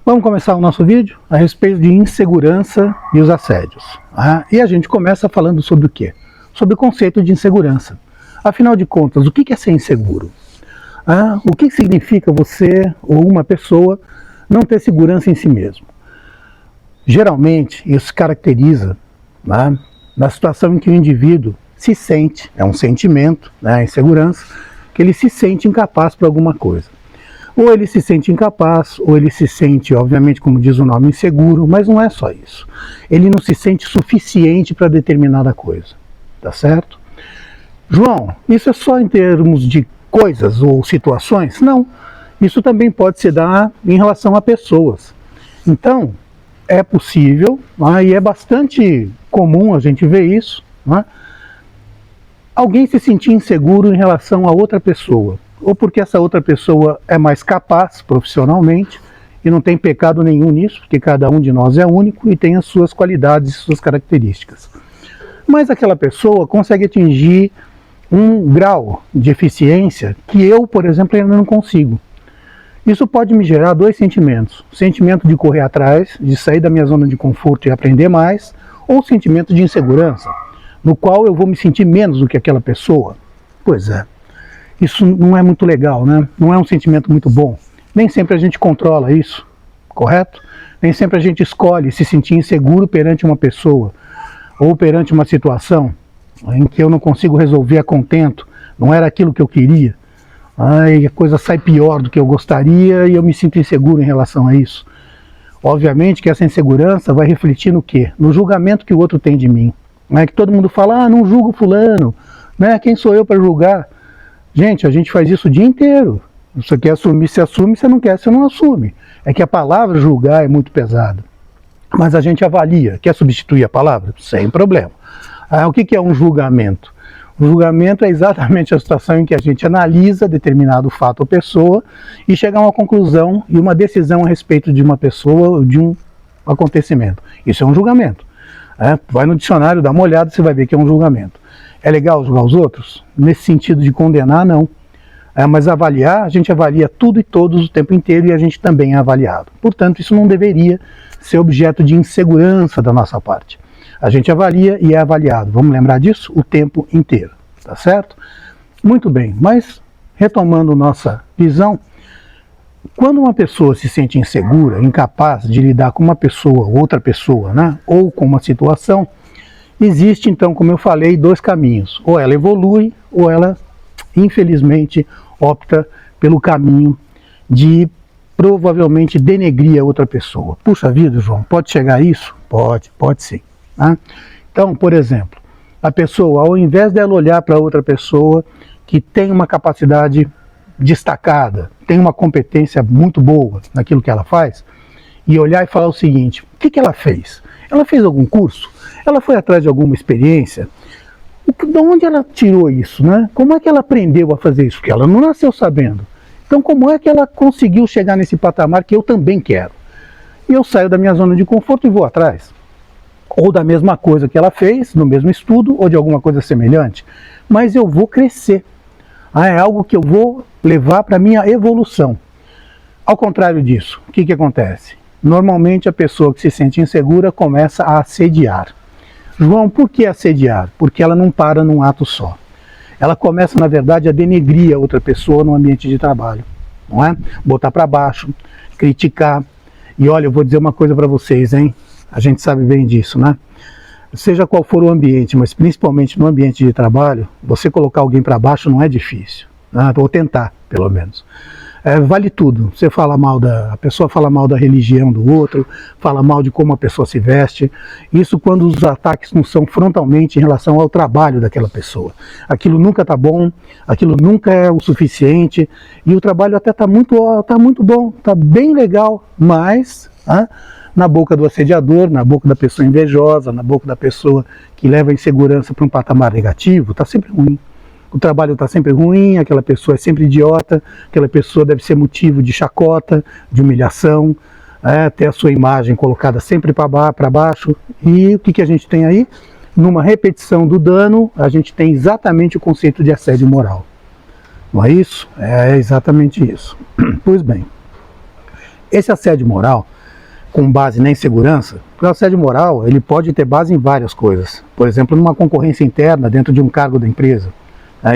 Vamos começar o nosso vídeo a respeito de insegurança e os assédios. E a gente começa falando sobre o quê? Sobre o conceito de insegurança. Afinal de contas, o que é ser inseguro? O que significa você ou uma pessoa não ter segurança em si mesmo? Geralmente, isso se caracteriza na situação em que o indivíduo se sente, é um sentimento, a insegurança, que ele se sente incapaz para alguma coisa. Ou ele se sente incapaz, ou ele se sente, obviamente, como diz o nome, inseguro, mas não é só isso. Ele não se sente suficiente para determinada coisa, tá certo? João, isso é só em termos de coisas ou situações? Não, isso também pode se dar em relação a pessoas. Então, é possível, e é bastante comum a gente ver isso, alguém se sentir inseguro em relação a outra pessoa, ou porque essa outra pessoa é mais capaz profissionalmente, e não tem pecado nenhum nisso, porque cada um de nós é único e tem as suas qualidades e suas características. Mas aquela pessoa consegue atingir um grau de eficiência que eu, por exemplo, ainda não consigo. Isso pode me gerar dois sentimentos: o sentimento de correr atrás, de sair da minha zona de conforto e aprender mais, ou o sentimento de insegurança, no qual eu vou me sentir menos do que aquela pessoa. Pois é. Isso não é muito legal, né? Não é um sentimento muito bom. Nem sempre a gente controla isso, correto? Nem sempre a gente escolhe se sentir inseguro perante uma pessoa ou perante uma situação em que eu não consigo resolver a contento, não era aquilo que eu queria. A coisa sai pior do que eu gostaria e eu me sinto inseguro em relação a isso. Obviamente que essa insegurança vai refletir no quê? No julgamento que o outro tem de mim. Que todo mundo fala, não julgo fulano, quem sou eu para julgar? Gente, a gente faz isso o dia inteiro. Você quer assumir, se assume, você não quer, você não assume. É que a palavra julgar é muito pesada. Mas a gente avalia. Quer substituir a palavra? Sem problema. O que é um julgamento? O julgamento é exatamente a situação em que a gente analisa determinado fato ou pessoa e chega a uma conclusão e uma decisão a respeito de uma pessoa ou de um acontecimento. Isso é um julgamento. Vai no dicionário, dá uma olhada, você vai ver que é um julgamento. É legal julgar os outros? Nesse sentido de condenar, não. Mas avaliar, a gente avalia tudo e todos o tempo inteiro e a gente também é avaliado. Portanto, isso não deveria ser objeto de insegurança da nossa parte. A gente avalia e é avaliado. Vamos lembrar disso o tempo inteiro, tá certo? Muito bem, mas retomando nossa visão, quando uma pessoa se sente insegura, incapaz de lidar com uma pessoa, outra pessoa, ou com uma situação, existe então, como eu falei, dois caminhos. Ou ela evolui, ou ela, infelizmente, opta pelo caminho de provavelmente denegrir a outra pessoa. Puxa vida, João, pode chegar a isso? Pode sim. Então, por exemplo, a pessoa, ao invés dela olhar para outra pessoa que tem uma capacidade destacada, tem uma competência muito boa naquilo que ela faz, e olhar e falar o seguinte: o que ela fez? Ela fez algum curso? Ela foi atrás de alguma experiência? De onde ela tirou isso? Como é que ela aprendeu a fazer isso? Porque ela não nasceu sabendo. Então, como é que ela conseguiu chegar nesse patamar que eu também quero? E eu saio da minha zona de conforto e vou atrás. Ou da mesma coisa que ela fez, no mesmo estudo, ou de alguma coisa semelhante. Mas eu vou crescer. É algo que eu vou levar para a minha evolução. Ao contrário disso, o que acontece? Normalmente a pessoa que se sente insegura começa a assediar. João, por que assediar? Porque ela não para num ato só. Ela começa, na verdade, a denegrir a outra pessoa no ambiente de trabalho. Não é? Botar para baixo, criticar. E olha, eu vou dizer uma coisa para vocês, hein? A gente sabe bem disso, Seja qual for o ambiente, mas principalmente no ambiente de trabalho, você colocar alguém para baixo não é difícil. Ou tentar, pelo menos. Vale tudo. Você fala mal a pessoa fala mal da religião do outro, fala mal de como a pessoa se veste. Isso quando os ataques não são frontalmente em relação ao trabalho daquela pessoa. Aquilo nunca está bom, aquilo nunca é o suficiente, e o trabalho até está muito bom, está bem legal, mas na boca do assediador, na boca da pessoa invejosa, na boca da pessoa que leva a insegurança para um patamar negativo, está sempre ruim. O trabalho está sempre ruim, aquela pessoa é sempre idiota, aquela pessoa deve ser motivo de chacota, de humilhação, ter a sua imagem colocada sempre para baixo. E o que a gente tem aí? Numa repetição do dano, a gente tem exatamente o conceito de assédio moral. Não é isso? É exatamente isso. Pois bem, esse assédio moral com base na insegurança, porque o assédio moral ele pode ter base em várias coisas. Por exemplo, numa concorrência interna dentro de um cargo da empresa.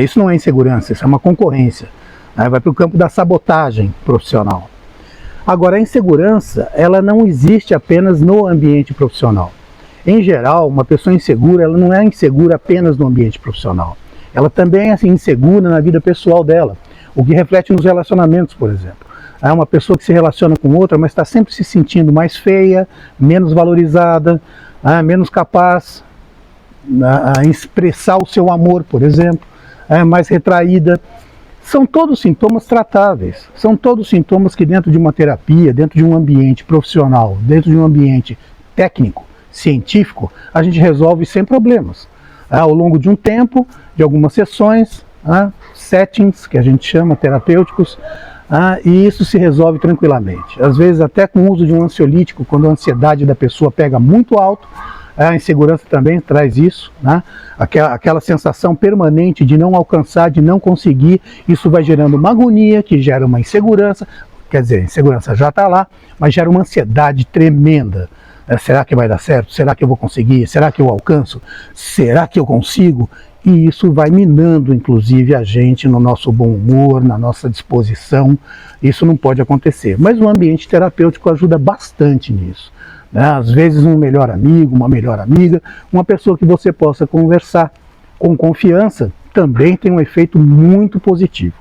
Isso não é insegurança, isso é uma concorrência. Vai para o campo da sabotagem profissional. Agora, a insegurança, ela não existe apenas no ambiente profissional. Em geral, uma pessoa insegura, ela não é insegura apenas no ambiente profissional. Ela também é insegura na vida pessoal dela, o que reflete nos relacionamentos, por exemplo. É uma pessoa que se relaciona com outra, mas está sempre se sentindo mais feia, menos valorizada, menos capaz a expressar o seu amor, por exemplo, mais retraída. São todos sintomas tratáveis, são todos sintomas que dentro de uma terapia, dentro de um ambiente profissional, dentro de um ambiente técnico, científico, a gente resolve sem problemas. Ao longo de um tempo, de algumas sessões, settings, que a gente chama terapêuticos, e isso se resolve tranquilamente. Às vezes até com o uso de um ansiolítico, quando a ansiedade da pessoa pega muito alto, a insegurança também traz isso, aquela sensação permanente de não alcançar, de não conseguir, isso vai gerando uma agonia, que gera uma insegurança, quer dizer, a insegurança já está lá, mas gera uma ansiedade tremenda. Será que vai dar certo? Será que eu vou conseguir? Será que eu alcanço? Será que eu consigo? E isso vai minando, inclusive, a gente no nosso bom humor, na nossa disposição. Isso não pode acontecer. Mas o ambiente terapêutico ajuda bastante nisso. Às vezes um melhor amigo, uma melhor amiga, uma pessoa que você possa conversar com confiança, também tem um efeito muito positivo.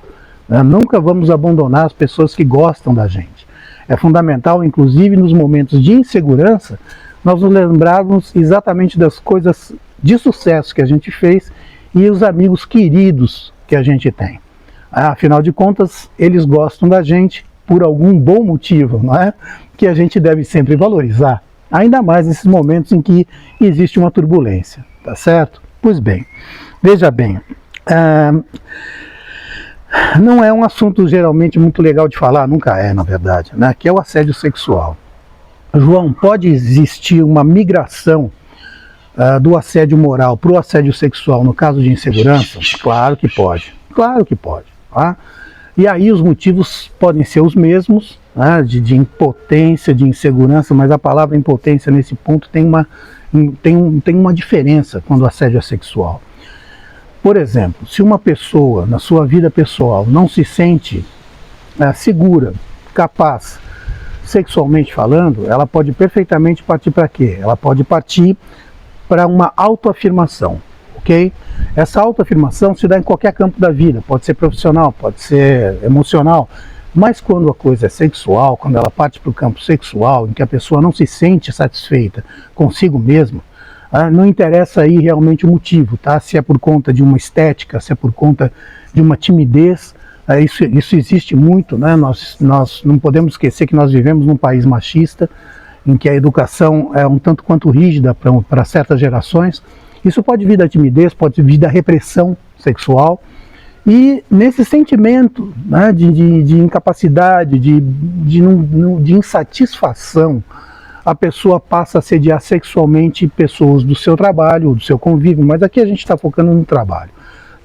Nunca vamos abandonar as pessoas que gostam da gente. É fundamental, inclusive nos momentos de insegurança, nós nos lembrarmos exatamente das coisas de sucesso que a gente fez e os amigos queridos que a gente tem. Afinal de contas, eles gostam da gente por algum bom motivo, não é? Que a gente deve sempre valorizar, ainda mais nesses momentos em que existe uma turbulência, tá certo? Pois bem, veja bem, não é um assunto geralmente muito legal de falar, nunca é, na verdade, né? Que é o assédio sexual. João, pode existir uma migração do assédio moral para o assédio sexual no caso de insegurança? Claro que pode, claro que pode. E aí os motivos podem ser os mesmos, de impotência, de insegurança, mas a palavra impotência nesse ponto tem uma diferença quando o assédio é sexual. Por exemplo, se uma pessoa na sua vida pessoal não se sente segura, capaz, sexualmente falando, ela pode perfeitamente partir para quê? Ela pode partir para uma autoafirmação, ok? Essa autoafirmação se dá em qualquer campo da vida, pode ser profissional, pode ser emocional, mas quando a coisa é sexual, quando ela parte para o campo sexual, em que a pessoa não se sente satisfeita consigo mesma, não interessa aí realmente o motivo, tá? Se é por conta de uma estética, se é por conta de uma timidez, isso existe muito, né? Nós não podemos esquecer que nós vivemos num país machista, em que a educação é um tanto quanto rígida para certas gerações. Isso pode vir da timidez, pode vir da repressão sexual, e nesse sentimento, né, de incapacidade, de insatisfação, a pessoa passa a assediar sexualmente pessoas do seu trabalho, do seu convívio, mas aqui a gente está focando no trabalho,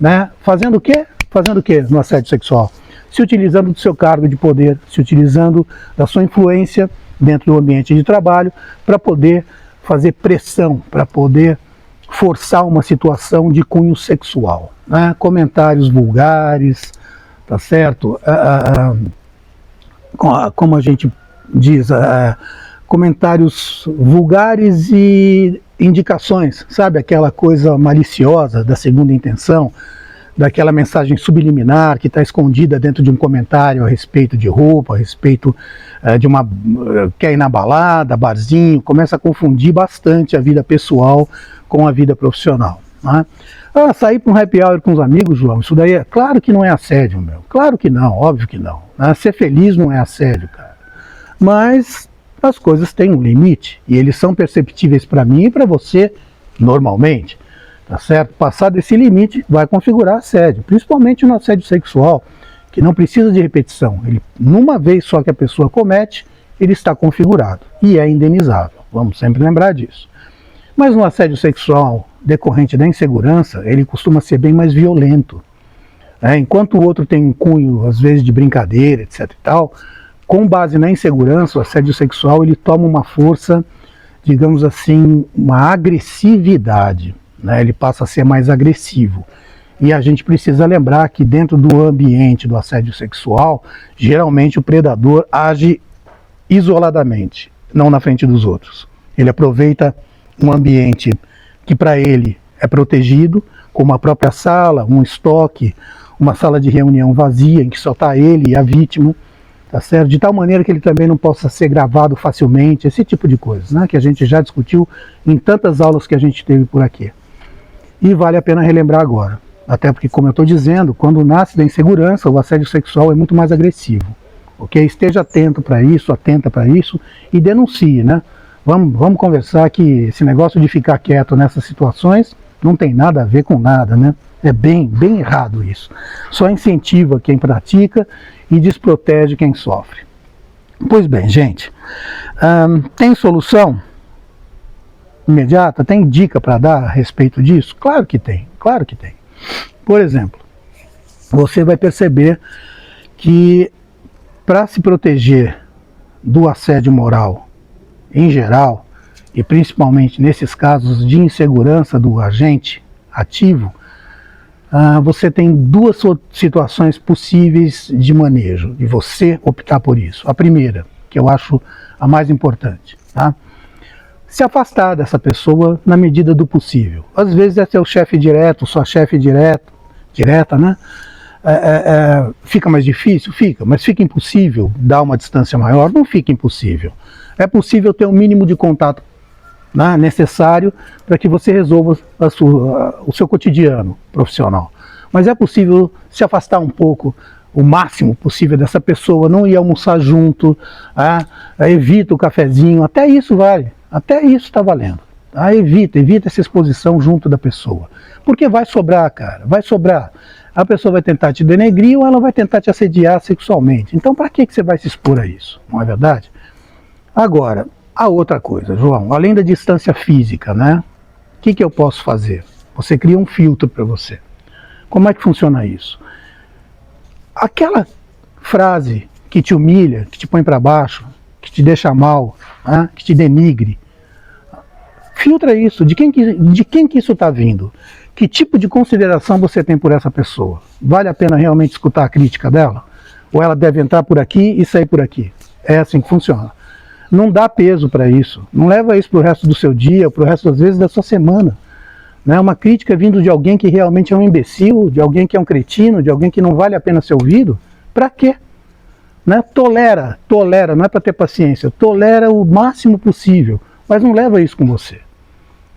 né? Fazendo o quê? Fazendo o quê no assédio sexual? Se utilizando do seu cargo de poder, se utilizando da sua influência dentro do ambiente de trabalho para poder fazer pressão, para poder forçar uma situação de cunho sexual, né? Comentários vulgares, tá certo? Como a gente diz, comentários vulgares e indicações, sabe? Aquela coisa maliciosa da segunda intenção, daquela mensagem subliminar que está escondida dentro de um comentário a respeito de roupa, a respeito de uma... quer ir na balada, barzinho, começa a confundir bastante a vida pessoal com a vida profissional, né? Sair para um happy hour com os amigos, João, isso daí claro que não é assédio, meu. Claro que não, óbvio que não, né? Ser feliz não é assédio, cara. Mas as coisas têm um limite e eles são perceptíveis para mim e para você normalmente. Tá certo? Passar desse limite vai configurar assédio, principalmente no assédio sexual, que não precisa de repetição. Numa vez só que a pessoa comete, ele está configurado e é indenizável. Vamos sempre lembrar disso. Mas no assédio sexual decorrente da insegurança, ele costuma ser bem mais violento. Enquanto o outro tem um cunho, às vezes, de brincadeira, etc. e tal, com base na insegurança, o assédio sexual ele toma uma força, digamos assim, uma agressividade, né? Ele passa a ser mais agressivo. E a gente precisa lembrar que dentro do ambiente do assédio sexual, geralmente o predador age isoladamente, não na frente dos outros. Ele aproveita um ambiente que para ele é protegido, como a própria sala, um estoque, uma sala de reunião vazia em que só está ele e a vítima, tá certo? De tal maneira que ele também não possa ser gravado facilmente, esse tipo de coisa, né? Que a gente já discutiu em tantas aulas que a gente teve por aqui. E vale a pena relembrar agora, até porque, como eu estou dizendo, quando nasce da insegurança, o assédio sexual é muito mais agressivo, ok? Esteja atento para isso, atenta para isso e denuncie, né? Vamos conversar que esse negócio de ficar quieto nessas situações não tem nada a ver com nada, né? É bem errado isso. Só incentiva quem pratica e desprotege quem sofre. Pois bem, gente, tem solução imediata? Tem dica para dar a respeito disso? Claro que tem, claro que tem. Por exemplo, você vai perceber que para se proteger do assédio moral em geral, e principalmente nesses casos de insegurança do agente ativo, você tem duas situações possíveis de manejo, de você optar por isso. A primeira, que eu acho a mais importante, tá? Se afastar dessa pessoa na medida do possível. Às vezes é seu chefe direto, sua chefe direta, né? Fica mais difícil? Fica, mas fica impossível dar uma distância maior? Não fica impossível. É possível ter um mínimo de contato, né, necessário para que você resolva o seu cotidiano profissional. Mas é possível se afastar um pouco, o máximo possível dessa pessoa, não ir almoçar junto, evita o cafezinho, até isso vale, até isso está valendo. Evita essa exposição junto da pessoa, porque vai sobrar, cara, vai sobrar. A pessoa vai tentar te denegrir ou ela vai tentar te assediar sexualmente. Então para que você vai se expor a isso, não é verdade? Agora, a outra coisa, João, além da distância física, né? O que eu posso fazer? Você cria um filtro para você. Como é que funciona isso? Aquela frase que te humilha, que te põe para baixo, que te deixa mal, né? Que te denigre, filtra isso. De quem que isso está vindo? Que tipo de consideração você tem por essa pessoa? Vale a pena realmente escutar a crítica dela? Ou ela deve entrar por aqui e sair por aqui? É assim que funciona. Não dá peso para isso, não leva isso para o resto do seu dia, para o resto das vezes da sua semana. Né? Uma crítica vindo de alguém que realmente é um imbecil, de alguém que é um cretino, de alguém que não vale a pena ser ouvido, para quê? Né? Tolera, não é para ter paciência, tolera o máximo possível, mas não leva isso com você.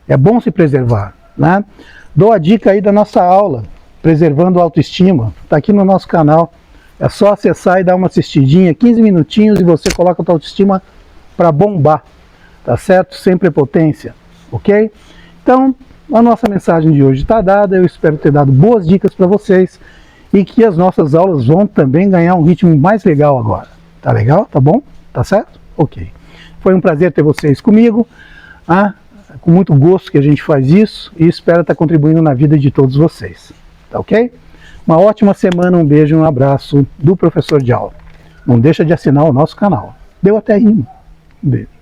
É bom se preservar. Né? Dou a dica aí da nossa aula, Preservando a Autoestima, está aqui no nosso canal. É só acessar e dar uma assistidinha, 15 minutinhos, e você coloca a tua autoestima para bombar, tá certo? Sem prepotência, ok? Então, a nossa mensagem de hoje está dada, eu espero ter dado boas dicas para vocês e que as nossas aulas vão também ganhar um ritmo mais legal agora. Tá legal? Tá bom? Tá certo? Ok. Foi um prazer ter vocês comigo, com muito gosto que a gente faz isso e espero estar contribuindo na vida de todos vocês, tá ok? Uma ótima semana, um beijo e um abraço do professor de aula. Não deixa de assinar o nosso canal. Deu até rimo. Um beijo.